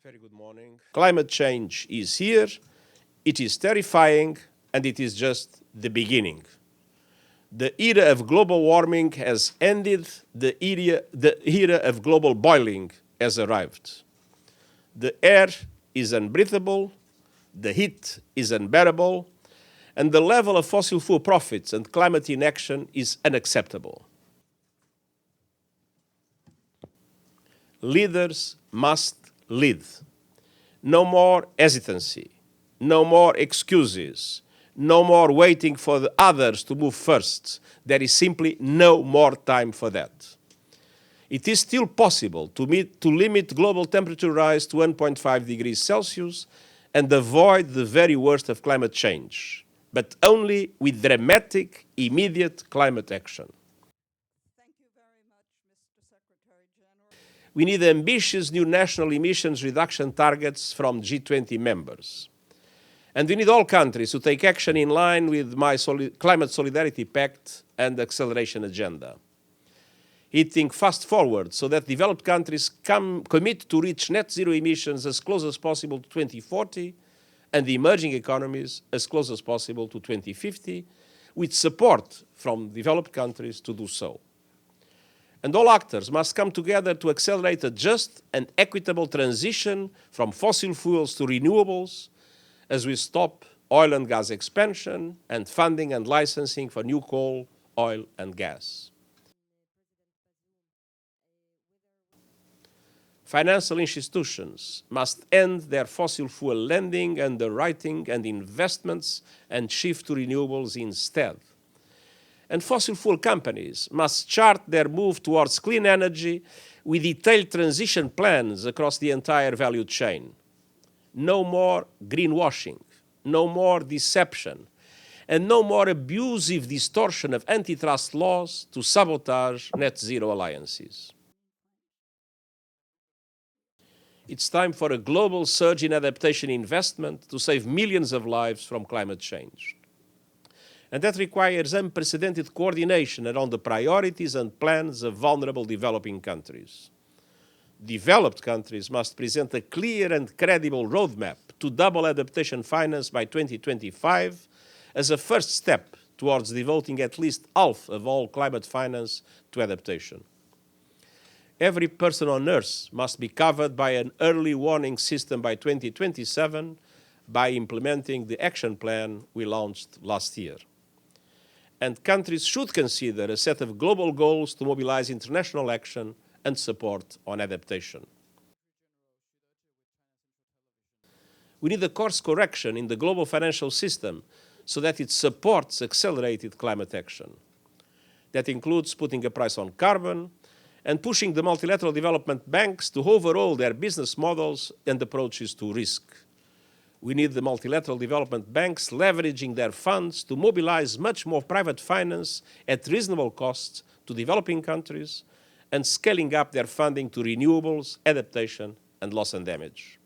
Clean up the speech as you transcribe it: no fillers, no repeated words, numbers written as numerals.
Very good morning. Climate change is here, it is terrifying, and it is just the beginning. The era of global warming has ended, the era of global boiling has arrived. The air is unbreathable, the heat is unbearable, and the level of fossil fuel profits and climate inaction is unacceptable. Leaders must lead. No more hesitancy, no more excuses, no more waiting for the others to move first. There is simply no more time for that. It is still possible to limit global temperature rise to 1.5 degrees Celsius and avoid the very worst of climate change, but only with dramatic, immediate climate action. We need ambitious new national emissions reduction targets from G20 members. And we need all countries to take action in line with my Climate Solidarity Pact and Acceleration Agenda. Hitting fast forward so that developed countries commit to reach net zero emissions as close as possible to 2040 and the emerging economies as close as possible to 2050, with support from developed countries to do so. And all actors must come together to accelerate a just and equitable transition from fossil fuels to renewables as we stop oil and gas expansion and funding and licensing for new coal, oil and gas. Financial institutions must end their fossil fuel lending, underwriting and investments and shift to renewables instead. And fossil fuel companies must chart their move towards clean energy with detailed transition plans across the entire value chain. No more greenwashing, no more deception, and no more abusive distortion of antitrust laws to sabotage net zero alliances. It's time for a global surge in adaptation investment to save millions of lives from climate change. And that requires unprecedented coordination around the priorities and plans of vulnerable developing countries. Developed countries must present a clear and credible roadmap to double adaptation finance by 2025 as a first step towards devoting at least half of all climate finance to adaptation. Every person on Earth must be covered by an early warning system by 2027 by implementing the action plan we launched last year. And countries should consider a set of global goals to mobilize international action and support on adaptation. We need a course correction in the global financial system so that it supports accelerated climate action. That includes putting a price on carbon and pushing the multilateral development banks to overhaul their business models and approaches to risk. We need the multilateral development banks leveraging their funds to mobilize much more private finance at reasonable costs to developing countries and scaling up their funding to renewables, adaptation, and loss and damage.